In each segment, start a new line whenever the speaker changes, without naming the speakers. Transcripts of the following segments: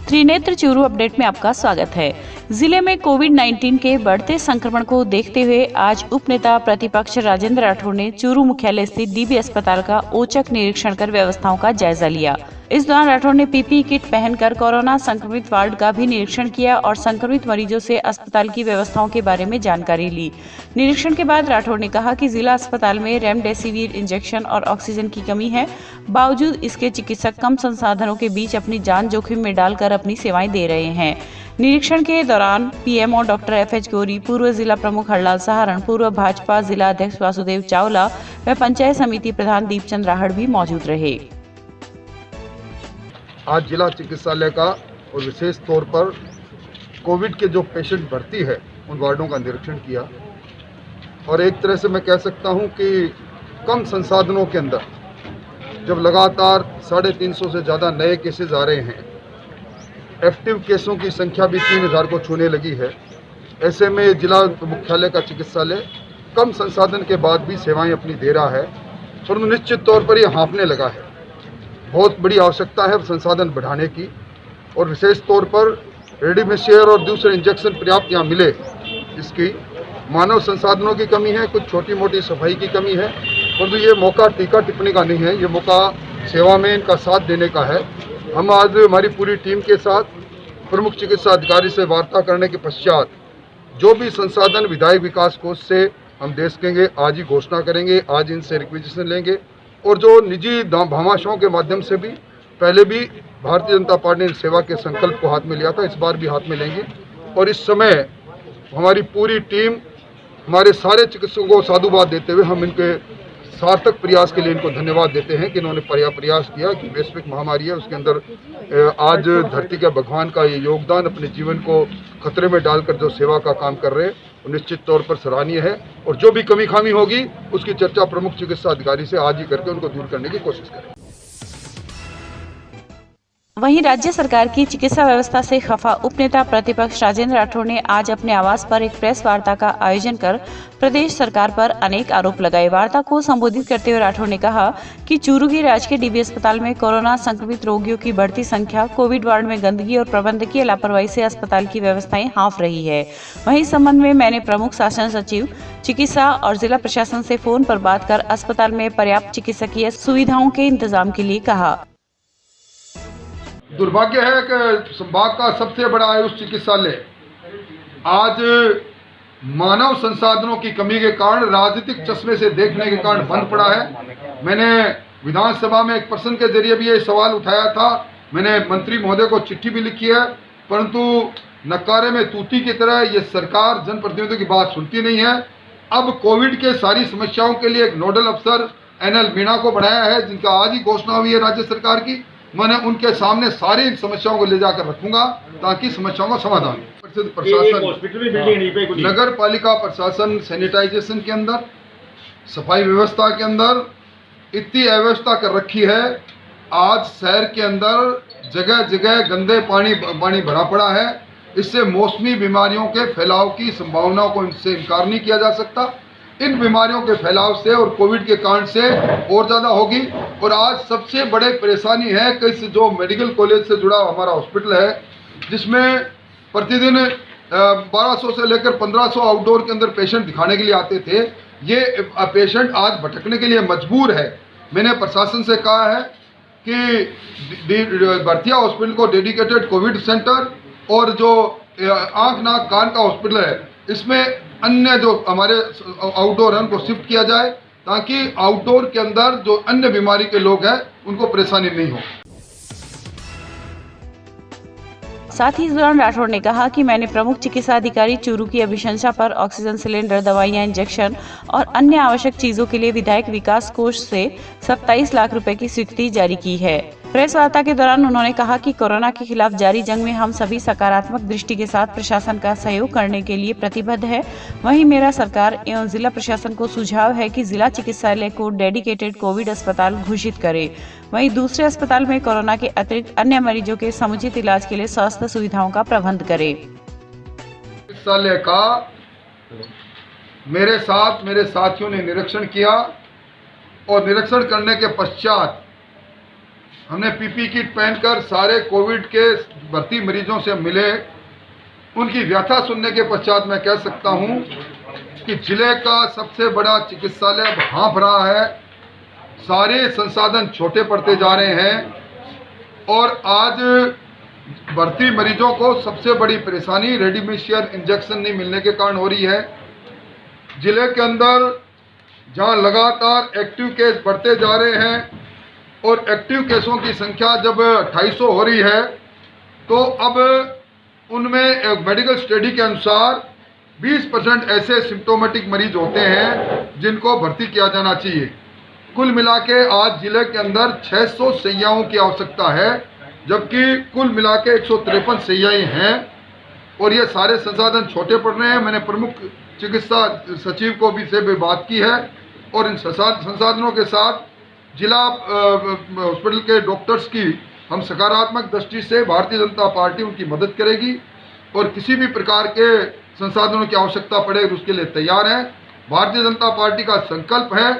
Trinetra Churu update में आपका स्वागत है। जिले में कोविड-19 के बढ़ते संक्रमण को देखते हुए आज उपनेता प्रतिपक्ष राजेंद्र राठौड़ ने चूरू मुख्यालय स्थित डीबी अस्पताल का औचक निरीक्षण कर व्यवस्थाओं का जायजा लिया। इस दौरान राठौड़ ने पीपीई किट पहनकर कोरोना संक्रमित वार्ड का भी निरीक्षण किया और संक्रमित मरीजों से अस्पताल की व्यवस्थाओं के बारे में जानकारी ली। निरीक्षण के बाद राठौड़ ने कहा कि जिला अस्पताल में रेमडेसिविर इंजेक्शन और ऑक्सीजन की कमी है। बावजूद इसके चिकित्सक कम संसाधनों के बीच अपनी जान जोखिम में डालकर अपनी सेवाएं दे रहे हैं। निरीक्षण के दौरान पीएमओ डॉक्टर एफएच गौरी, पूर्व जिला प्रमुख हरलाल सहारण, पूर्व भाजपा जिला अध्यक्ष वासुदेव चावला व पंचायत समिति प्रधान दीपचंद राहड़ भी मौजूद रहे।
आज जिला चिकित्सालय का और विशेष तौर पर कोविड के जो पेशेंट भर्ती है उन वार्डों का निरीक्षण किया और एक तरह से मैं कह सकता हूं कि कम संसाधनों के अंदर जब लगातार 350 से ज़्यादा नए केसेस आ रहे हैं, एक्टिव केसों की संख्या भी 3000 को छूने लगी है, ऐसे में जिला मुख्यालय का चिकित्सालय कम संसाधन के बाद भी सेवाएं अपनी दे रहा है, परंतु निश्चित तौर पर ये हाँफने लगा है। बहुत बड़ी आवश्यकता है संसाधन बढ़ाने की और विशेष तौर पर रेमडेसिविर और दूसरे इंजेक्शन पर्याप्त यहाँ मिले, इसकी मानव संसाधनों की कमी है, कुछ छोटी मोटी सफाई की कमी है, परंतु ये मौका टीका टिप्पणी का नहीं है, ये मौका सेवा में इनका साथ देने का है। हम आज हमारी पूरी टीम के साथ प्रमुख चिकित्सा अधिकारी से वार्ता करने के पश्चात जो भी संसाधन विधायक विकास कोष से हम दे सकेंगे आज ही घोषणा करेंगे, आज इनसे रिक्वेजिशन लेंगे और जो निजी भामाशाहों के माध्यम से भी पहले भी भारतीय जनता पार्टी ने सेवा के संकल्प को हाथ में लिया था, इस बार भी हाथ में लेंगे। और इस समय हमारी पूरी टीम, हमारे सारे चिकित्सकों को साधुवाद देते हुए हम इनके सार्थक प्रयास के लिए इनको धन्यवाद देते हैं कि इन्होंने प्रयास किया कि वैश्विक महामारी है उसके अंदर आज धरती के भगवान का ये योगदान, अपने जीवन को खतरे में डालकर जो सेवा का काम कर रहे हैं वो निश्चित तौर पर सराहनीय है और जो भी कमी खामी होगी उसकी चर्चा प्रमुख चिकित्सा अधिकारी से आज ही करके उनको दूर करने की कोशिश करें।
वहीं राज्य सरकार की चिकित्सा व्यवस्था से खफा उपनेता प्रतिपक्ष राजेंद्र राठौड़ ने आज अपने आवास पर एक प्रेस वार्ता का आयोजन कर प्रदेश सरकार पर अनेक आरोप लगाए। वार्ता को संबोधित करते हुए राठौड़ ने कहा कि चूरू के राजकीय डीबी अस्पताल में कोरोना संक्रमित रोगियों की बढ़ती संख्या, कोविड वार्ड में गंदगी और प्रबंधकीय लापरवाही से अस्पताल की व्यवस्थाएं हाँफ रही है। वहीं इस संबंध में मैंने प्रमुख शासन सचिव चिकित्सा और जिला प्रशासन से फोन पर बात कर अस्पताल में पर्याप्त चिकित्सकीय सुविधाओं के इंतजाम के लिए कहा।
दुर्भाग्य है कि संभाग का सबसे बड़ा आयुष चिकित्सालय आज मानव संसाधनों की कमी के कारण, राजनीतिक चश्मे से देखने के कारण बंद पड़ा है। मैंने विधानसभा में एक प्रश्न के जरिए भी ये सवाल उठाया था, मैंने मंत्री महोदय को चिट्ठी भी लिखी है, परंतु नकारे में तूती की तरह ये सरकार जनप्रतिनिधियों की बात सुनती नहीं है। अब कोविड के सारी समस्याओं के लिए एक नोडल अफसर NL मीणा को बढ़ाया है, जिनका आज ही घोषणा हुई है राज्य सरकार की। मैंने उनके सामने सारी इन समस्याओं को ले जाकर रखूंगा ताकि समस्याओं का समाधान हो। प्रशासन, नगर पालिका प्रशासन सैनिटाइजेशन के अंदर, सफाई व्यवस्था के अंदर इतनी अव्यवस्था कर रखी है। आज शहर के अंदर जगह जगह गंदे पानी भरा पड़ा है। इससे मौसमी बीमारियों के फैलाव की संभावनाओं को इनसे इनकार नहीं किया जा सकता। इन बीमारियों के फैलाव से और कोविड के कारण से और ज़्यादा होगी। और आज सबसे बड़े परेशानी है कि इस जो मेडिकल कॉलेज से जुड़ा हमारा हॉस्पिटल है, जिसमें प्रतिदिन 1200 से लेकर 1500 आउटडोर के अंदर पेशेंट दिखाने के लिए आते थे, ये पेशेंट आज भटकने के लिए मजबूर है। मैंने प्रशासन से कहा है कि भरतिया हॉस्पिटल को डेडिकेटेड कोविड सेंटर और जो आँख नाक कान का हॉस्पिटल है इसमें अन्य जो हमारे आउटडोर हैं उनको शिफ्ट किया जाए ताकि आउटडोर के अंदर जो अन्य बीमारी के लोग हैं उनको परेशानी नहीं हो।
साथ ही इस दौरान राठौड़ ने कहा कि मैंने प्रमुख चिकित्सा अधिकारी चूरू की अभिशंसा पर ऑक्सीजन सिलेंडर, दवाइयां, इंजेक्शन और अन्य आवश्यक चीजों के लिए विधायक विकास कोष से 27 लाख रुपए की स्वीकृति जारी की है। प्रेस वार्ता के दौरान उन्होंने कहा कि कोरोना के खिलाफ जारी जंग में हम सभी सकारात्मक दृष्टि के साथ प्रशासन का सहयोग करने के लिए प्रतिबद्ध है। वहीं मेरा सरकार एवं जिला प्रशासन को सुझाव है कि जिला चिकित्सालय को डेडिकेटेड कोविड अस्पताल घोषित करे। वहीं दूसरे अस्पताल में कोरोना के अतिरिक्त अन्य मरीजों के समुचित इलाज के लिए स्वास्थ्य सुविधाओं का प्रबंध करे।
चिकित्सालय का मेरे साथ मेरे साथियों ने निरीक्षण किया और निरीक्षण करने के पश्चात हमने पीपी किट पहनकर सारे कोविड के भर्ती मरीजों से मिले। उनकी व्यथा सुनने के पश्चात मैं कह सकता हूं कि जिले का सबसे बड़ा चिकित्सालय अब हाँफ रहा है। सारे संसाधन छोटे पड़ते जा रहे हैं और आज भर्ती मरीजों को सबसे बड़ी परेशानी रेमडेसिविर इंजेक्शन नहीं मिलने के कारण हो रही है। जिले के अंदर जहां लगातार एक्टिव केस बढ़ते जा रहे हैं और एक्टिव केसों की संख्या जब 250 हो रही है, तो अब उनमें एक मेडिकल स्टडी के अनुसार 20% ऐसे सिम्टोमेटिक मरीज होते हैं जिनको भर्ती किया जाना चाहिए। कुल मिला के आज जिले के अंदर 600 शैय्याओं की आवश्यकता है, जबकि कुल मिला के 153 शैय्याएं हैं और ये सारे संसाधन छोटे पड़ रहे हैं। मैंने प्रमुख चिकित्सा सचिव को भी से भी बात की है और इन संसाधनों के साथ जिला हॉस्पिटल के डॉक्टर्स की हम सकारात्मक दृष्टि से भारतीय जनता पार्टी उनकी मदद करेगी और किसी भी प्रकार के संसाधनों की आवश्यकता पड़े उसके लिए तैयार है। भारतीय जनता पार्टी का संकल्प है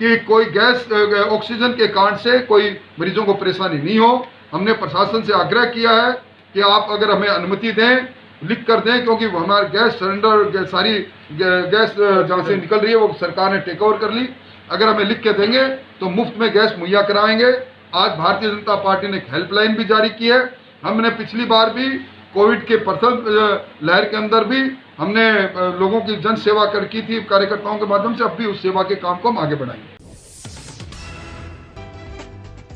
कि कोई गैस ऑक्सीजन के कारण से कोई मरीजों को परेशानी नहीं हो। हमने प्रशासन से आग्रह किया है कि आप अगर हमें अनुमति दें, लिख कर दें, क्योंकि हमारे गैस सिलेंडर सारी गैस जहाँ से निकल रही है वो सरकार ने टेक ओवर कर ली। अगर हमें लिख के देंगे तो मुफ्त में गैस मुहैया कराएंगे। आज भारतीय जनता पार्टी ने एक हेल्पलाइन भी जारी की है। हमने पिछली बार भी कोविड के प्रथम लहर के अंदर भी हमने लोगों की जन सेवा की थी कार्यकर्ताओं के माध्यम से। अब भी उस सेवा के काम को हम आगे बढ़ाएंगे।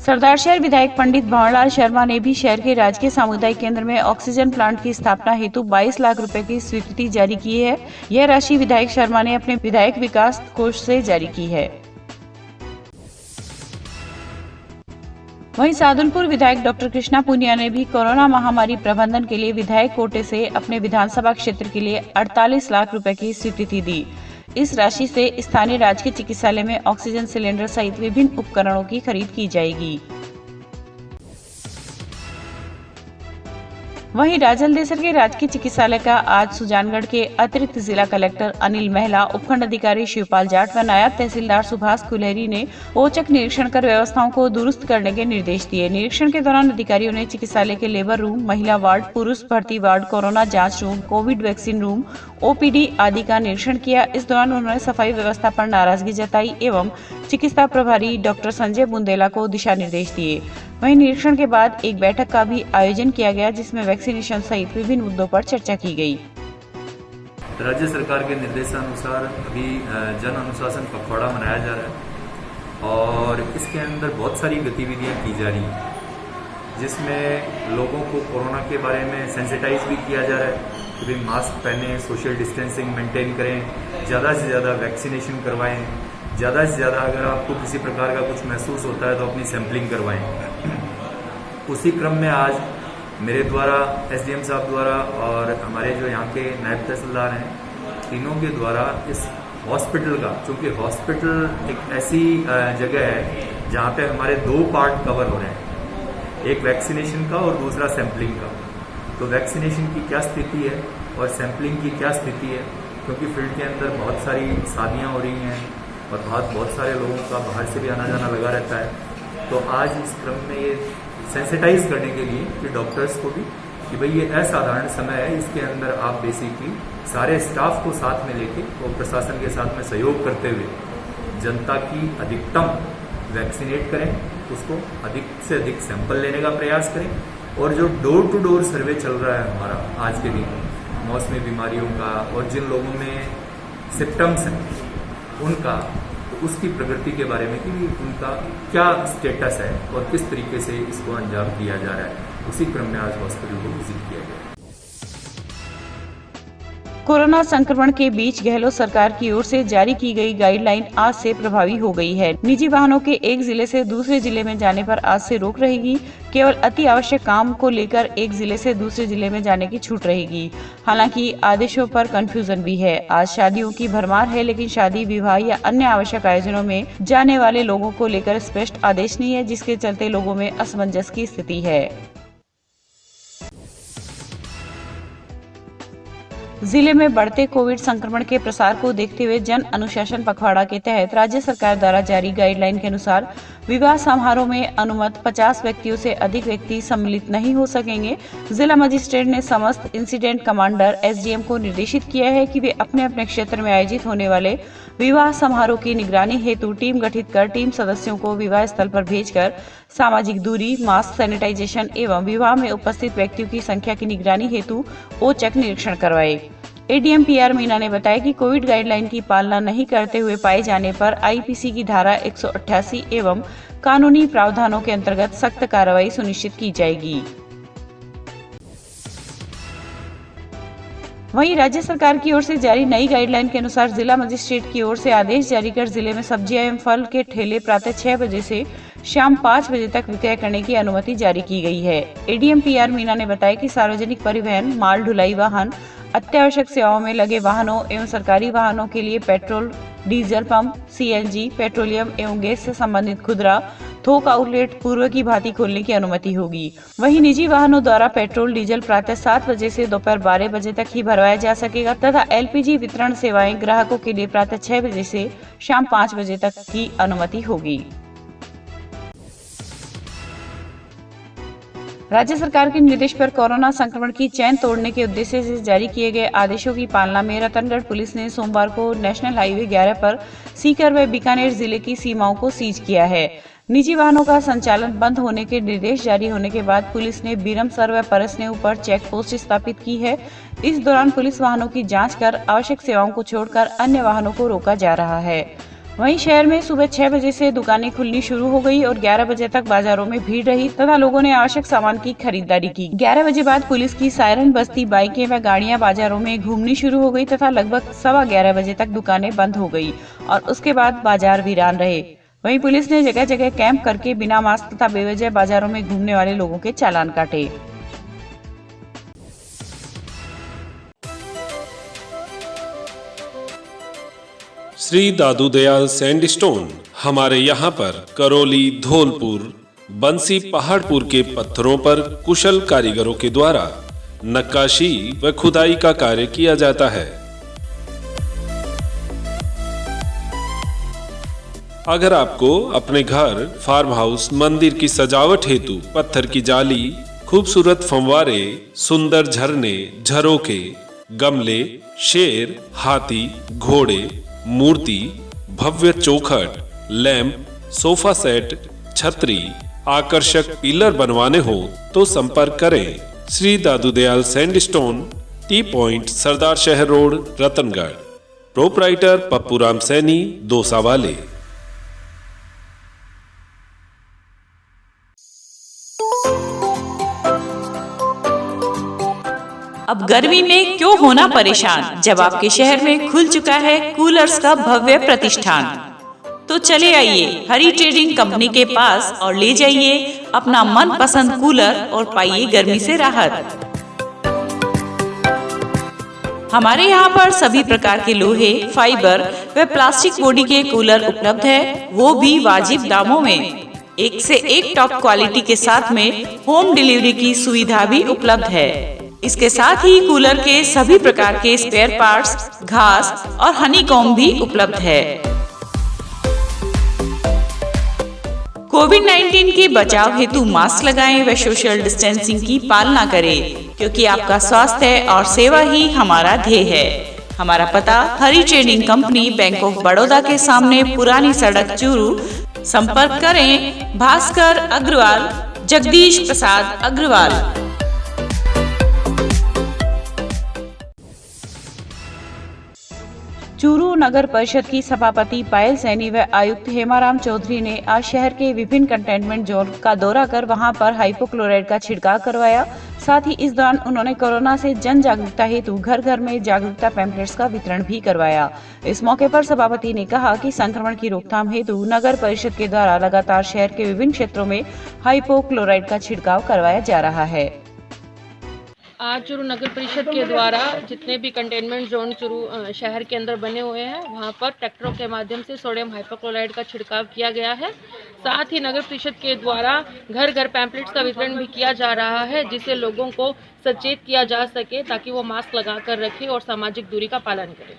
सरदार शहर विधायक पंडित भंवरलाल शर्मा ने भी शहर के राजकीय सामुदायिक केंद्र में ऑक्सीजन प्लांट की स्थापना हेतु 22 लाख रुपए की स्वीकृति जारी की है। यह राशि विधायक शर्मा ने अपने विधायक विकास कोष से जारी की है। वहीं सादुलपुर विधायक डॉक्टर कृष्णा पुनिया ने भी कोरोना महामारी प्रबंधन के लिए विधायक कोटे से अपने विधानसभा क्षेत्र के लिए 48 लाख रुपए की स्वीकृति दी। इस राशि से स्थानीय राजकीय चिकित्सालय में ऑक्सीजन सिलेंडर सहित विभिन्न उपकरणों की खरीद की जाएगी। वहीं राजलदेसर के राजकीय चिकित्सालय का आज सुजानगढ़ के अतिरिक्त जिला कलेक्टर अनिल महिला, उपखंड अधिकारी शिवपाल जाट व नायब तहसीलदार सुभाष कुलेरी ने औचक निरीक्षण कर व्यवस्थाओं को दुरुस्त करने के निर्देश दिए। निरीक्षण के दौरान अधिकारियों ने चिकित्सालय के लेबर रूम, महिला वार्ड, पुरुष भर्ती वार्ड, कोरोना जांच room, Covid vaccine room, OPD आदि का निरीक्षण किया। इस दौरान उन्होंने सफाई व्यवस्था पर नाराजगी जताई एवं चिकित्सा प्रभारी डॉक्टर संजय बुंदेला को दिशा निर्देश दिए। वहीं निरीक्षण के बाद एक बैठक का भी आयोजन किया गया, जिसमें वैक्सीनेशन सहित विभिन्न मुद्दों पर चर्चा की गई।
राज्य सरकार के निर्देशानुसार अभी जन अनुशासन पखवाड़ा मनाया जा रहा है और इसके अंदर बहुत सारी गतिविधियां की जा रही हैं, जिसमें लोगों को कोरोना के बारे में सेंसिटाइज भी किया जा रहा है कि भाई मास्क पहने, सोशल डिस्टेंसिंग मेंटेन करें, ज़्यादा से ज़्यादा वैक्सीनेशन करवाएं, ज़्यादा से ज़्यादा अगर आपको किसी प्रकार का कुछ महसूस होता है तो अपनी सैंपलिंग करवाएं। उसी क्रम में आज मेरे द्वारा, एसडीएम साहब द्वारा और हमारे जो यहाँ के नायब तहसीलदार हैं, तीनों के द्वारा इस हॉस्पिटल का, चूँकि हॉस्पिटल एक ऐसी जगह है जहाँ पे हमारे 2 पार्ट कवर हो रहे हैं, एक वैक्सीनेशन का और दूसरा सैंपलिंग का। तो वैक्सीनेशन की क्या स्थिति है और सैंपलिंग की क्या स्थिति है, क्योंकि फील्ड के अंदर बहुत सारी शादियाँ हो रही हैं और बहुत सारे लोगों का बाहर से भी आना जाना लगा रहता है। तो आज इस क्रम में ये सेंसिटाइज करने के लिए कि डॉक्टर्स को भी कि भाई ये असाधारण समय है, इसके अंदर आप बेसिकली सारे स्टाफ को साथ में लेके और प्रशासन के साथ में सहयोग करते हुए जनता की अधिकतम वैक्सीनेट करें, उसको अधिक से अधिक सैंपल लेने का प्रयास करें और जो डोर टू डोर सर्वे चल रहा है हमारा आज के दिन मौसमी बीमारियों का और जिन लोगों में सिम्टम्स हैं उनका, तो उसकी प्रगति के बारे में कि उनका क्या स्टेटस है और किस तरीके से इसको अंजाम दिया जा रहा है, उसी क्रम में आज हॉस्पिटल को विजिट किया गया।
कोरोना संक्रमण के बीच गहलोत सरकार की ओर से जारी की गई गाइडलाइन आज से प्रभावी हो गई है। निजी वाहनों के एक जिले से दूसरे जिले में जाने पर आज से रोक रहेगी। केवल अति आवश्यक काम को लेकर एक जिले से दूसरे जिले में जाने की छूट रहेगी। हालांकि आदेशों पर कंफ्यूजन भी है। आज शादियों की भरमार है, लेकिन शादी, विवाह या अन्य आवश्यक आयोजनों में जाने वाले लोगों को लेकर स्पष्ट आदेश नहीं है, जिसके चलते लोगों में असमंजस की स्थिति है। जिले में बढ़ते कोविड संक्रमण के प्रसार को देखते हुए जन अनुशासन पखवाड़ा के तहत राज्य सरकार द्वारा जारी गाइडलाइन के अनुसार विवाह समारोह में अनुमत 50 व्यक्तियों से अधिक व्यक्ति सम्मिलित नहीं हो सकेंगे। जिला मजिस्ट्रेट ने समस्त इंसिडेंट कमांडर एसडीएम को निर्देशित किया है कि वे अपने अपने क्षेत्र में आयोजित होने वाले विवाह समारोह की निगरानी हेतु टीम गठित कर टीम सदस्यों को विवाह स्थल पर भेजकर सामाजिक दूरी, मास्क, सैनिटाइजेशन एवं विवाह में उपस्थित व्यक्तियों की संख्या की निगरानी हेतु औचक निरीक्षण करवाए। एडीएम पीआर मीना ने बताया कि कोविड गाइडलाइन की पालना नहीं करते हुए पाए जाने पर आईपीसी की धारा 188 एवं कानूनी प्रावधानों के अंतर्गत सख्त कार्रवाई सुनिश्चित की जाएगी। वहीं राज्य सरकार की ओर से जारी नई गाइडलाइन के अनुसार जिला मजिस्ट्रेट की ओर से आदेश जारी कर जिले में सब्जियां एवं फल के ठेले प्रातः 6 बजे से शाम 5 बजे तक विक्रय करने की अनुमति जारी की गई है। एडीएम पीआर मीना ने बताया कि सार्वजनिक परिवहन, माल ढुलाई वाहन, अत्यावश्यक सेवाओं में लगे वाहनों एवं सरकारी वाहनों के लिए petrol, diesel pump, CNG, petroleum एवं गैस से संबंधित खुदरा थोक आउटलेट पूर्व की भांति खोलने की अनुमति होगी। वहीं निजी वाहनों द्वारा पेट्रोल, डीजल प्रातः 7 बजे से दोपहर 12 बजे तक ही भरवाया जा सकेगा तथा एलपीजी वितरण सेवाएं ग्राहकों के लिए प्रातः 6 बजे से शाम 5 बजे तक की अनुमति होगी। राज्य सरकार के निर्देश पर कोरोना संक्रमण की चैन तोड़ने के उद्देश्य से जारी किए गए आदेशों की पालना में रतनगढ़ पुलिस ने सोमवार को नेशनल हाईवे 11 पर सीकर व बीकानेर जिले की सीमाओं को सीज किया है। निजी वाहनों का संचालन बंद होने के निर्देश जारी होने के बाद पुलिस ने बीरमसर व परसने ऊपर चेक पोस्ट स्थापित की है। इस दौरान पुलिस वाहनों की जाँच कर आवश्यक सेवाओं को छोड़कर अन्य वाहनों को रोका जा रहा है। वहीं शहर में सुबह 6 बजे से दुकानें खुलनी शुरू हो गई और 11 बजे तक बाजारों में भीड़ रही तथा लोगों ने आवश्यक सामान की खरीदारी की। 11 बजे बाद पुलिस की सायरन बजती बाइकें व गाड़ियां बाजारों में घूमनी शुरू हो गई तथा लगभग 11:15 बजे तक दुकानें बंद हो गई और उसके बाद बाजार वीरान रहे। वहीं पुलिस ने जगह जगह कैंप करके बिना मास्क तथा बेवजह बाजारों में घूमने वाले लोगों के चालान काटे।
श्री दादू दयाल सैंडस्टोन हमारे यहाँ पर करौली, धौलपुर, बंसी, पहाड़पुर के पत्थरों पर कुशल कारीगरों के द्वारा नक्काशी व खुदाई का कार्य किया जाता है। अगर आपको अपने घर, फार्म हाउस, मंदिर की सजावट हेतु पत्थर की जाली, खूबसूरत फंवारे, सुंदर झरने, झरोखे, गमले, शेर, हाथी, घोड़े, मूर्ति, भव्य चौखट, लैंप, सोफा सेट, छतरी, आकर्षक पिलर बनवाने हो तो संपर्क करें Shri Dadu Dayal sandstone, T point, सरदार शहर रोड, रतनगढ़। प्रोपराइटर पप्पूराम सैनी, दोसा वाले।
अब गर्मी में क्यों होना परेशान जब आपके शहर में खुल चुका है कूलर्स का भव्य प्रतिष्ठान। तो चले आइए हरी ट्रेडिंग कंपनी के पास और ले जाइए अपना मनपसंद कूलर और पाइए गर्मी से राहत। हमारे यहाँ पर सभी प्रकार के लोहे, फाइबर व प्लास्टिक बॉडी के कूलर उपलब्ध है, वो भी वाजिब दामों में। एक से एक टॉप क्वालिटी के साथ में होम डिलीवरी की सुविधा भी उपलब्ध है। इसके साथ ही कूलर के सभी प्रकार के स्पेयर पार्ट्स, घास और हनीकॉम्ब भी उपलब्ध है। कोविड-19 के बचाव हेतु मास्क लगाएं व सोशल डिस्टेंसिंग की पालना करें, क्योंकि आपका स्वास्थ्य और सेवा ही हमारा ध्येय है। हमारा पता Hari trading company, bank of Baroda के सामने, पुरानी सड़क, चूरू। संपर्क करें भास्कर अग्रवाल, जगदीश प्रसाद अग्रवाल। चूरू नगर परिषद की सभापति पायल सैनी व आयुक्त हेमाराम चौधरी ने आज शहर के विभिन्न कंटेनमेंट जोन का दौरा कर वहां पर हाइपोक्लोराइड का छिड़काव करवाया। साथ ही इस दौरान उन्होंने कोरोना से जन जागरूकता हेतु घर घर में जागरूकता पैम्पलेट्स का वितरण भी करवाया। इस मौके पर सभापति ने कहा कि संक्रमण की रोकथाम हेतु नगर परिषद के द्वारा लगातार शहर के विभिन्न क्षेत्रों में हाइपोक्लोराइड का छिड़काव करवाया जा रहा है।
आज चूरू नगर परिषद के द्वारा जितने भी कंटेनमेंट जोन चूरू शहर के अंदर बने हुए हैं वहां पर ट्रैक्टरों के माध्यम से सोडियम हाइपोक्लोराइड का छिड़काव किया गया है। साथ ही नगर परिषद के द्वारा घर घर पैम्पलेट्स का वितरण भी किया जा रहा है, जिससे लोगों को सचेत किया जा सके ताकि वो मास्क लगा कर रखें और सामाजिक दूरी का पालन करें।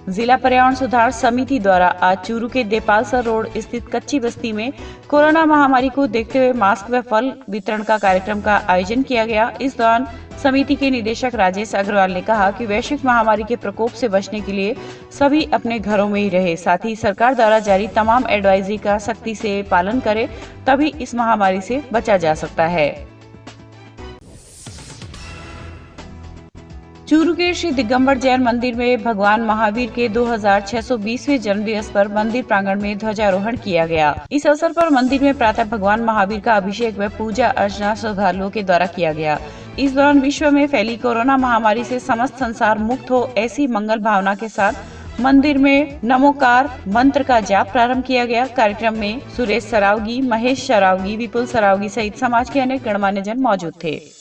जिला पर्यावरण सुधार समिति द्वारा आज चूरू के देपालसर रोड स्थित कच्ची बस्ती में कोरोना महामारी को देखते हुए मास्क व फल वितरण का कार्यक्रम का आयोजन किया गया। इस दौरान समिति के निदेशक राजेश अग्रवाल ने कहा कि वैश्विक महामारी के प्रकोप से बचने के लिए सभी अपने घरों में ही रहे, साथ ही सरकार द्वारा जारी तमाम एडवाइजरी का सख्ती से पालन करें, तभी इस महामारी से बचा जा सकता है। चूरू के श्री दिगंबर जैन मंदिर में भगवान महावीर के 2620वें जन्मदिवस पर मंदिर प्रांगण में ध्वजारोहण किया गया। इस अवसर पर मंदिर में प्रातः भगवान महावीर का अभिषेक व पूजा अर्चना श्रद्धालुओं के द्वारा किया गया। इस दौरान विश्व में फैली कोरोना महामारी से समस्त संसार मुक्त हो, ऐसी मंगल भावना के साथ मंदिर में नमोकार मंत्र का जाप प्रारंभ किया गया। कार्यक्रम में सुरेश सरावगी, महेश सरावगी, विपुल सरावगी सहित समाज के अनेक गणमान्य जन मौजूद थे।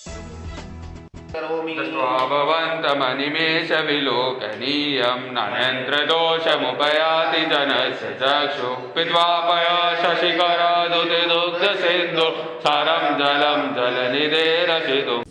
स्वाभवन्तमनिमेषविलोकनीयं नरेन्द्रदोषमुपयाति जनस्य चक्षुः पित्वापय शशिकरादुतिदुग्धसिन्धु सारं जलं जलनिधेरसितुम्।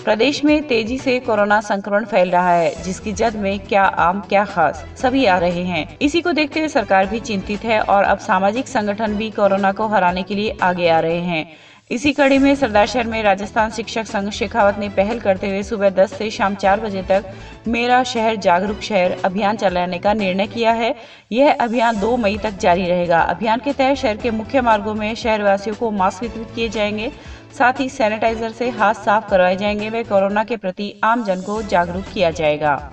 प्रदेश में तेजी से कोरोना संक्रमण फैल रहा है, जिसकी जद में क्या आम क्या खास सभी आ रहे हैं। इसी को देखते हुए सरकार भी चिंतित है और अब सामाजिक संगठन भी कोरोना को हराने के लिए आगे आ रहे हैं। इसी कड़ी में सरदारशहर में राजस्थान शिक्षक संघ शेखावत ने पहल करते हुए सुबह 10 से शाम 4 बजे तक मेरा शहर जागरूक शहर अभियान चलाने का निर्णय किया है। यह अभियान 2 मई तक जारी रहेगा। अभियान के तहत शहर के मुख्य मार्गों में शहरवासियों को मास्क वितरित किए जाएंगे, साथ ही सैनिटाइजर से हाथ साफ करवाए जाएंगे व कोरोना के प्रति आम जन को जागरूक किया जाएगा।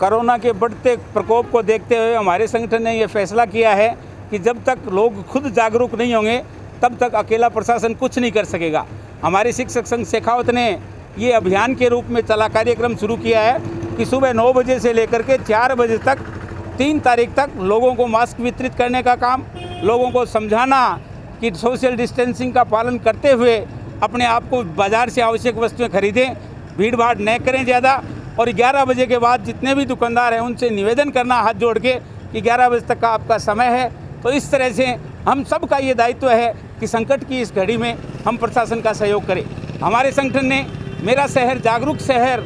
कोरोना के बढ़ते प्रकोप को देखते हुए हमारे संगठन ने यह फैसला किया है कि जब तक लोग खुद जागरूक नहीं होंगे तब तक अकेला प्रशासन कुछ नहीं कर सकेगा। हमारे शिक्षक संघ शेखावत ने ये अभियान के रूप में चला कार्यक्रम शुरू किया है कि सुबह 9 बजे से लेकर के 4 बजे तक 3 तारीख तक लोगों को मास्क वितरित करने का काम, लोगों को समझाना कि सोशल डिस्टेंसिंग का पालन करते हुए अपने आप को बाज़ार से आवश्यक वस्तुएं खरीदें, भीड़ भाड़ न करें ज़्यादा, और 11 बजे के बाद जितने भी दुकानदार हैं उनसे निवेदन करना हाथ जोड़ के कि 11 बजे तक का आपका समय है। तो इस तरह से हम सब का ये दायित्व है कि संकट की इस घड़ी में हम प्रशासन का सहयोग करें। हमारे संगठन ने मेरा शहर जागरूक शहर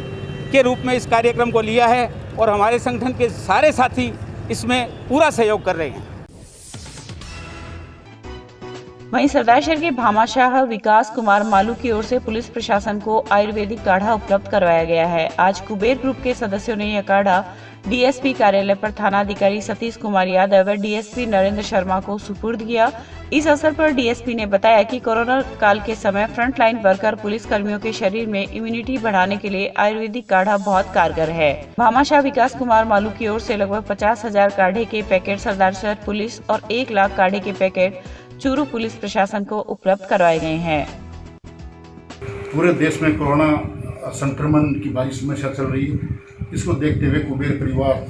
के रूप में इस कार्यक्रम को लिया है और हमारे संगठन के सारे साथी इसमें पूरा सहयोग कर रहे हैं।
वहीं सरदारशहर के भामाशाह विकास कुमार मालू की ओर से पुलिस प्रशासन को आयुर्वेदिक काढ़ा उपलब्ध करवाया गया है। आज कुबेर ग्रुप के सदस्यों ने यह काढ़ा डीएसपी कार्यालय पर थानाधिकारी सतीश कुमार यादव व डीएसपी नरेंद्र शर्मा को सुपुर्द किया। इस अवसर पर डीएसपी ने बताया कि कोरोना काल के समय फ्रंटलाइन वर्कर पुलिस कर्मियों के शरीर में इम्यूनिटी बढ़ाने के लिए आयुर्वेदिक काढ़ा बहुत कारगर है। भामाशाह विकास कुमार मालू की ओर से लगभग 50,000 काढ़े के पैकेट सरदारशहर पुलिस और 1 लाख काढ़े के पैकेट चूरू पुलिस प्रशासन को उपलब्ध करवाए गए हैं।
पूरे देश में कोरोना संक्रमण की भारी समस्या चल रही है। इसको देखते हुए कुबेर परिवार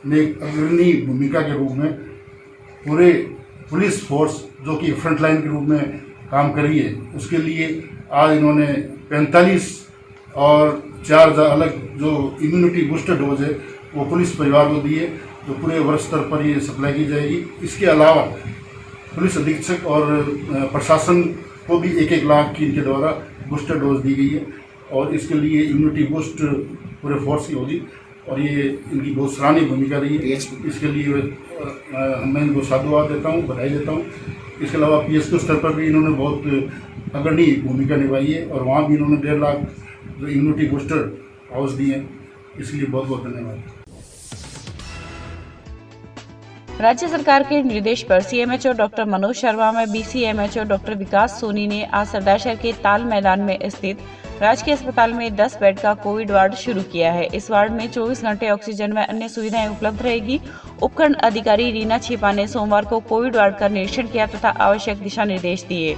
ने एक अग्रणी भूमिका के रूप में पूरे पुलिस फोर्स जो कि फ्रंटलाइन के रूप में काम कर रही है, उसके लिए आज इन्होंने 45 और 4 अलग जो इम्यूनिटी बूस्टर डोज है वो पुलिस परिवार को दिए, जो पूरे वर्ष स्तर पर ये सप्लाई की जाएगी। इसके अलावा पुलिस अधीक्षक और प्रशासन को भी 1-1 लाख की इनके द्वारा बूस्टर डोज दी गई है और इसके लिए इम्यूनिटी बूस्ट पूरे फोर्स की होगी और ये इनकी बहुत सराहनीय भूमिका रही है। इसके लिए मैं इनको साधुवाद देता हूँ, बधाई देता हूँ। इसके अलावा पीएसक्यू स्तर पर भी इन्होंने बहुत अग्रणी भूमिका निभाई है और वहाँ भी इन्होंने 1.5 लाख जो इम्यूनिटी बूस्टर हाउस दिए हैं, इसलिए बहुत बहुत धन्यवाद।
राज्य सरकार के निर्देश पर सीएमएचओ डॉक्टर मनोज शर्मा में बीसीएमएचओ डॉक्टर विकास सोनी ने आज सरदारशहर के ताल मैदान में स्थित राजकीय अस्पताल में 10 बेड का कोविड वार्ड शुरू किया है। इस वार्ड में 24 घंटे ऑक्सीजन व अन्य सुविधाएं उपलब्ध रहेगी। उपखंड अधिकारी रीना छिपा ने सोमवार को कोविड वार्ड का निरीक्षण किया तथा आवश्यक दिशा निर्देश दिए।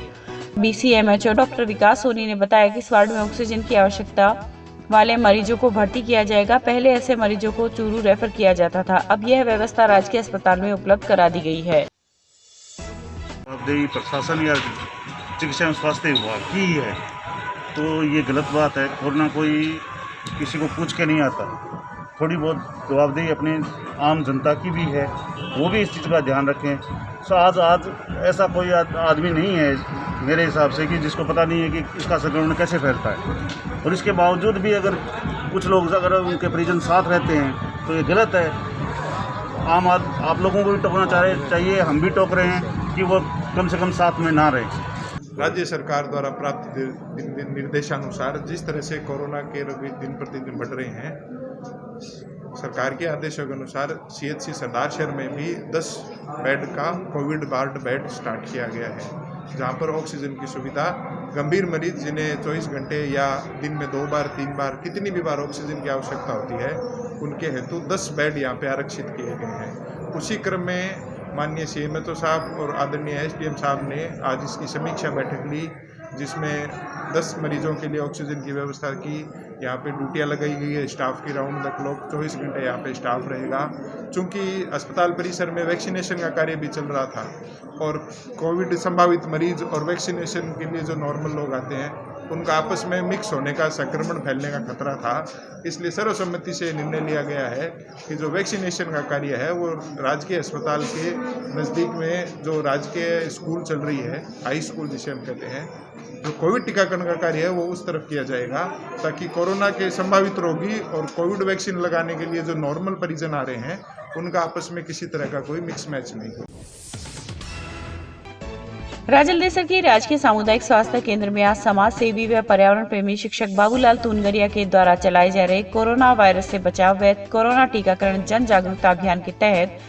बीसीएमएचओ डॉक्टर विकास सोनी ने बताया कि इस वार्ड में ऑक्सीजन की आवश्यकता वाले मरीजों को भर्ती किया जाएगा। पहले ऐसे मरीजों को चूरू रेफर किया जाता था, अब यह व्यवस्था राजकीय अस्पताल में उपलब्ध करा दी गई है।
जवाबदेही प्रशासन या चिकित्सा एवं स्वास्थ्य विभाग की ही है, तो ये गलत बात है। कोरोना कोई किसी को पूछ के नहीं आता। थोड़ी बहुत जवाबदेही अपनी आम जनता की भी है, वो भी इस चीज़ का ध्यान रखें। सो आज ऐसा कोई आदमी नहीं है मेरे हिसाब से कि जिसको पता नहीं है कि इसका संक्रमण कैसे फैलता है, और इसके बावजूद भी अगर कुछ लोग अगर उनके परिजन साथ रहते हैं तो ये गलत है। आप लोगों को भी टोकना चाहिए, हम भी टोक रहे हैं कि वो कम से कम साथ में ना रहें।
राज्य सरकार द्वारा प्राप्त निर्देशानुसार जिस तरह से कोरोना के रोगी दिन प्रतिदिन बढ़ रहे हैं, सरकार के आदेशों के अनुसार CHC सरदार शहर में भी 10 बेड का कोविड वार्ड बेड स्टार्ट किया गया है, जहां पर ऑक्सीजन की सुविधा गंभीर मरीज जिन्हें 24 घंटे या दिन में 2 बार 3 बार कितनी भी बार ऑक्सीजन की आवश्यकता होती है, उनके हेतु 10 बेड यहाँ पे आरक्षित किए गए हैं। उसी क्रम में माननीय CMHO साहब और आदरणीय SDM साहब ने आज इसकी समीक्षा बैठक ली, जिसमें 10 मरीजों के लिए ऑक्सीजन की व्यवस्था की। यहाँ पे ड्यूटियाँ लगाई गई है स्टाफ की, राउंड द क्लॉक 24 घंटे यहाँ पे स्टाफ रहेगा। चूँकि अस्पताल परिसर में वैक्सीनेशन का कार्य भी चल रहा था और कोविड संभावित मरीज और वैक्सीनेशन के लिए जो नॉर्मल लोग आते हैं उनका आपस में मिक्स होने का, संक्रमण फैलने का खतरा था, इसलिए सर्वसम्मति से निर्णय लिया गया है कि जो वैक्सीनेशन का कार्य है वो राजकीय अस्पताल के नज़दीक में जो राजकीय स्कूल चल रही है, हाई स्कूल जिसे हम कहते हैं, जो कोविड टीकाकरण का कार्य है वो उस तरफ किया जाएगा, ताकि कोरोना के संभावित रोगी और कोविड वैक्सीन लगाने के लिए जो नॉर्मल परिजन आ रहे हैं उनका आपस में किसी तरह का कोई मिक्स मैच नहीं हो।
राजलदेसर के राजकीय सामुदायिक स्वास्थ्य केंद्र में आज समाज सेवी व पर्यावरण प्रेमी शिक्षक बाबूलाल तुनगरिया के द्वारा चलाए जा रहे कोरोना वायरस से बचाव व कोरोना टीकाकरण जन जागरूकता अभियान के तहत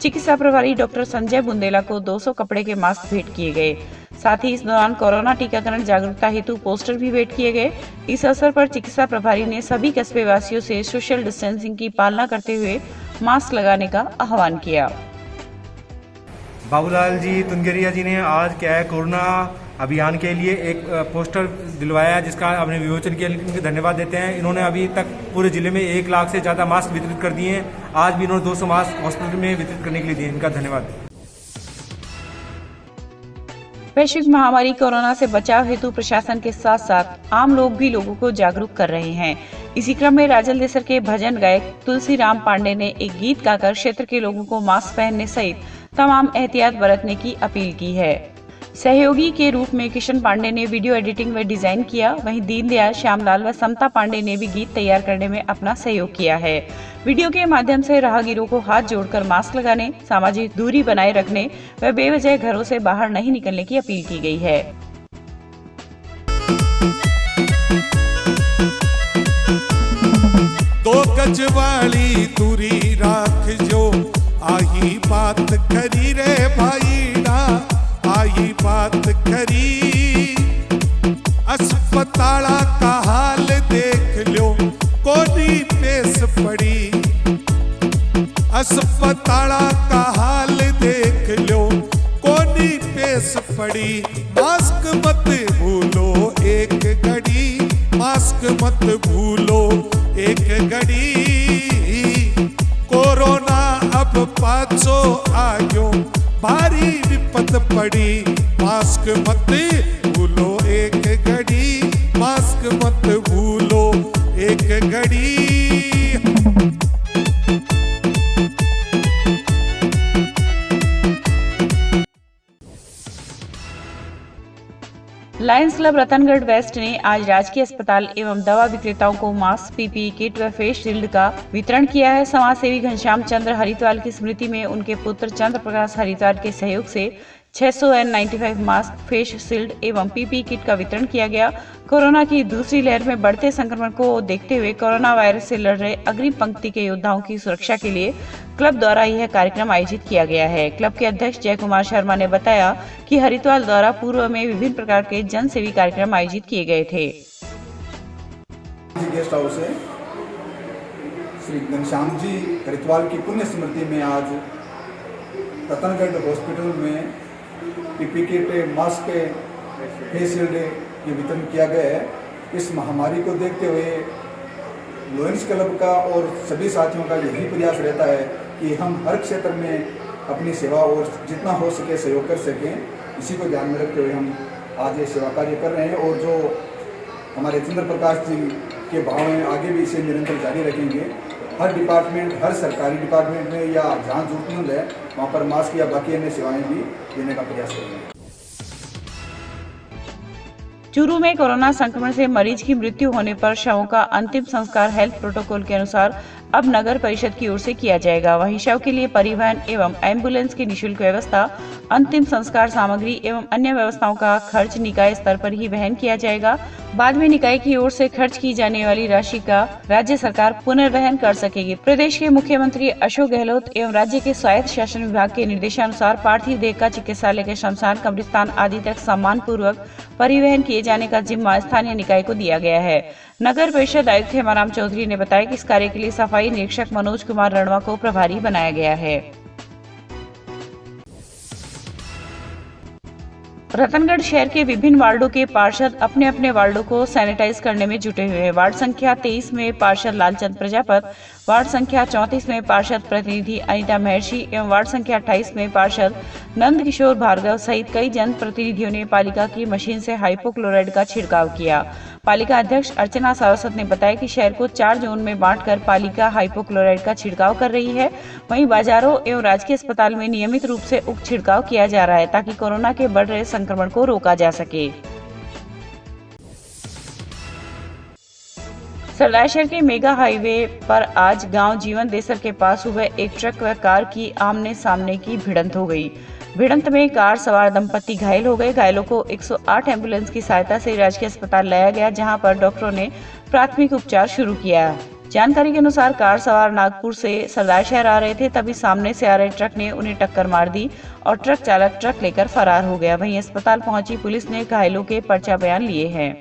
चिकित्सा प्रभारी डॉक्टर संजय बुंदेला को 200 कपड़े के मास्क भेंट किए गए। साथ ही इस दौरान कोरोना टीकाकरण जागरूकता हेतु पोस्टर भी भेंट किए गए। इस अवसर पर चिकित्सा प्रभारी ने सभी कस्बे वासियों से सोशल डिस्टेंसिंग की पालना करते हुए मास्क लगाने का आह्वान किया।
बाबूलाल जी तुनगरिया जी ने आज क्या है कोरोना अभियान के लिए एक पोस्टर दिलवाया, जिसका हमने विमोचन किया। इनको धन्यवाद देते हैं। इन्होंने अभी तक पूरे जिले में 1 लाख से ज़्यादा मास्क वितरित कर दिए हैं। आज भी इन्होंने 200 मास्क हॉस्पिटल में वितरित करने के लिए दिए। इनका धन्यवाद।
वैश्विक महामारी कोरोना से बचाव हेतु प्रशासन के साथ साथ आम लोग भी लोगों को जागरूक कर रहे हैं। इसी क्रम में राजलदेसर के भजन गायक तुलसी राम पांडे ने एक गीत गाकर क्षेत्र के लोगों को मास्क पहनने सहित तमाम एहतियात बरतने की अपील की है। सहयोगी के रूप में किशन पांडे ने वीडियो एडिटिंग व डिजाइन किया। वहीं दीनदयाल, श्यामलाल व समता पांडे ने भी गीत तैयार करने में अपना सहयोग किया है। वीडियो के माध्यम से राहगीरों को हाथ जोड़कर मास्क लगाने, सामाजिक दूरी बनाए रखने व बेवजह घरों से बाहर नहीं निकलने की अपील की गई है।
दो गज वाली दूरी राख जो, आई बात खरी रे भाईड़ा, आई बात खरी। अस्पताला का हाल देख लो, कोनी पेश पड़ी। अस्पताला का हाल देख लो, कोनी पेश पड़ी। मास्क मत भूलो एक घड़ी, मास्क मत भूलो एक घड़ी। कोरोना अब पाछो आयो, भारी विपत पड़ी। मास्क मत भूलो एक घड़ी, मास्क मत भूलो एक घड़ी।
लायंस क्लब रतनगढ़ वेस्ट ने आज राजकीय अस्पताल एवं दवा विक्रेताओं को मास्क, PPE किट व फेस शील्ड का वितरण किया है। समाज सेवी घनश्याम चंद्र हरिद्वार की स्मृति में उनके पुत्र चंद्र प्रकाश हरिद्वार के सहयोग से 600 N95 मास्क, फेस शील्ड एवं PPE किट का वितरण किया गया। कोरोना की दूसरी लहर में बढ़ते संक्रमण को देखते हुए कोरोना वायरस से लड़ रहे अग्रिम पंक्ति के योद्धाओं की सुरक्षा के लिए क्लब द्वारा यह कार्यक्रम आयोजित किया गया है। क्लब के अध्यक्ष जय कुमार शर्मा ने बताया कि हरिद्वार द्वारा पूर्व में विभिन्न प्रकार के जन सेवी कार्यक्रम आयोजित किए गए थे।
गेस्ट हाउस है श्री घनश्याम जी हरिद्वार की पुण्य स्मृति में आज रतनगढ़ हॉस्पिटल में PPE kit, mask, face shield ये वितरण किया गया है। इस महामारी को देखते हुए लायंस क्लब का और सभी साथियों का यही प्रयास रहता है कि हम हर क्षेत्र में अपनी सेवा और जितना हो सके सहयोग कर सकें। इसी को ध्यान में रखते हुए हम आज ये सेवा कार्य कर रहे हैं और जो हमारे चंद्र प्रकाश जी के भाव में आगे भी इसे निरंतर जारी रखेंगे। हर डिपार्टमेंट, हर सरकारी डिपार्टमेंट में या जहाँ जरूरतमंद है वहाँ पर मास्क या बाकी अन्य सेवाएं भी देने का प्रयास करेंगे।
चूरू में कोरोना संक्रमण से मरीज की मृत्यु होने पर शवों का अंतिम संस्कार हेल्थ प्रोटोकॉल के अनुसार अब नगर परिषद की ओर से किया जाएगा। वहीं शव के लिए परिवहन एवं एम्बुलेंस की निःशुल्क व्यवस्था, अंतिम संस्कार सामग्री एवं अन्य व्यवस्थाओं का खर्च निकाय स्तर पर ही वहन किया जाएगा। बाद में निकाय की ओर से खर्च की जाने वाली राशि का राज्य सरकार पुनर्वहन कर सकेगी। प्रदेश के मुख्यमंत्री अशोक गहलोत एवं राज्य के स्वायत्त शासन विभाग के निर्देशानुसार पार्थिव देह का चिकित्सालय के शमशान, कब्रिस्तान आदि तक सम्मान पूर्वक परिवहन किए जाने का जिम्मा स्थानीय निकाय को दिया गया है। नगर परिषद आयुक्त हेमाराम चौधरी ने बताया कि इस कार्य के लिए सफाई निरीक्षक मनोज कुमार रणवा को प्रभारी बनाया गया है। रतनगढ़ शहर के विभिन्न वार्डों के पार्षद अपने अपने वार्डों को सैनिटाइज करने में जुटे हुए हैं। वार्ड संख्या 23 में पार्षद लालचंद प्रजापत, वार्ड संख्या 34 में पार्षद प्रतिनिधि अनीता महर्षि एवं वार्ड संख्या 28 में पार्षद नंद किशोर भार्गव सहित कई जनप्रतिनिधियों ने पालिका की मशीन से हाइपोक्लोराइड का छिड़काव किया। पालिका अध्यक्ष अर्चना सारस्वत ने बताया कि शहर को 4 जोन में बांटकर पालिका हाइपोक्लोराइड का छिड़काव कर रही है। वहीं बाजारों एवं राजकीय अस्पताल में नियमित रूप से उक्त छिड़काव किया जा रहा है ताकि कोरोना के बढ़ रहे संक्रमण को रोका जा सके। सरदारशहर के मेगा हाईवे पर आज गांव जीवन देसर के पास सुबह एक ट्रक व कार की आमने सामने की भिड़ंत हो गई। भिड़ंत में कार सवार दंपति घायल हो गए। घायलों को 108 एम्बुलेंस की सहायता से राजकीय अस्पताल लाया गया, जहां पर डॉक्टरों ने प्राथमिक उपचार शुरू किया। जानकारी के अनुसार कार सवार नागपुर से सरदारशहर आ रहे थे, तभी सामने से आ रहे ट्रक ने उन्हें टक्कर मार दी और ट्रक चालक ट्रक लेकर फरार हो गया। वहीं अस्पताल पहुंची पुलिस ने घायलों के पर्चा बयान लिए हैं।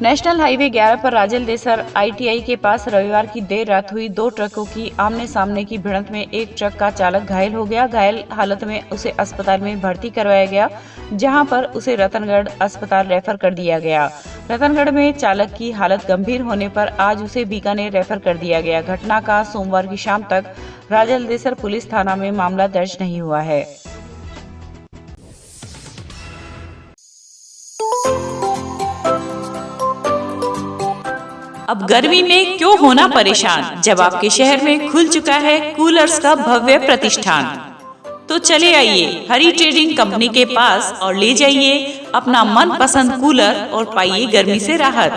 नेशनल हाईवे 11 पर राजल देसर ITI के पास रविवार की देर रात हुई 2 ट्रकों की आमने सामने की भिड़ंत में एक ट्रक का चालक घायल हो गया। घायल हालत में उसे अस्पताल में भर्ती करवाया गया, जहां पर उसे रतनगढ़ अस्पताल रेफर कर दिया गया। रतनगढ़ में चालक की हालत गंभीर होने पर आज उसे बीकानेर रेफर कर दिया गया। घटना का सोमवार की शाम तक राजल देसर पुलिस थाना में मामला दर्ज नहीं हुआ है। अब गर्मी में क्यों होना परेशान, जब आपके शहर में खुल चुका है कूलर्स का भव्य प्रतिष्ठान। तो चले आइए हरी ट्रेडिंग कंपनी के पास और ले जाइए अपना मनपसंद कूलर और पाइए गर्मी से राहत।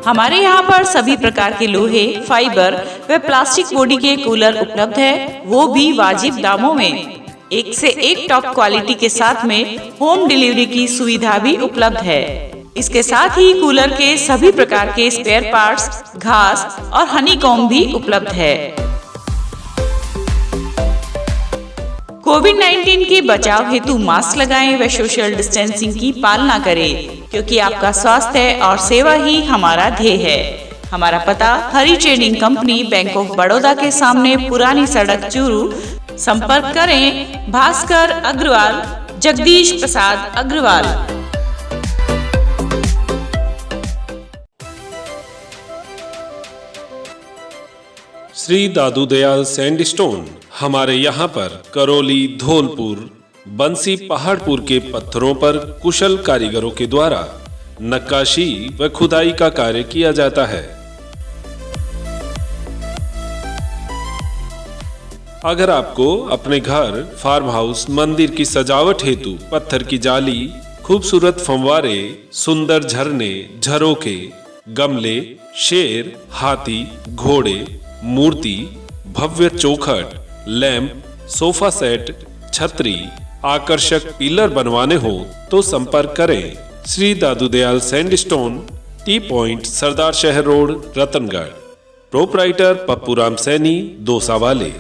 हमारे यहाँ पर सभी प्रकार के लोहे, फाइबर व प्लास्टिक बॉडी के कूलर उपलब्ध है, वो भी वाजिब दामों में। एक से एक टॉप क्वालिटी के साथ में होम डिलीवरी की सुविधा भी उपलब्ध है। इसके साथ ही कूलर के सभी प्रकार के स्पेयर पार्ट्स, घास और हनीकॉम्ब भी उपलब्ध है। कोविड-19 के बचाव हेतु मास्क लगाएं व सोशल डिस्टेंसिंग की पालना करें, क्योंकि आपका स्वास्थ्य और सेवा ही हमारा ध्येय है। हमारा पता Hari trading company, bank of Baroda के सामने, पुरानी सड़क, चूरू। संपर्क करें भास्कर अग्रवाल, जगदीश प्रसाद अग्रवाल।
श्री दादू दयाल सैंडस्टोन हमारे यहाँ पर करौली, धौलपुर, बंसी, पहाड़पुर के पत्थरों पर कुशल कारीगरों के द्वारा नक्काशी व खुदाई का कार्य किया जाता है। अगर आपको अपने घर, फार्म हाउस, मंदिर की सजावट हेतु पत्थर की जाली, खूबसूरत फंवारे, सुंदर झरने, झरोके, गमले, शेर, हाथी, घोड़े, मूर्ति, भव्य चौखट, लैंप, सोफा सेट, छतरी, आकर्षक पिलर बनवाने हो तो संपर्क करें Shri Dadu Dayal sandstone, T point, सरदार शहर रोड, रतनगढ़। प्रोपराइटर पप्पूराम सैनी, दोसा वाले।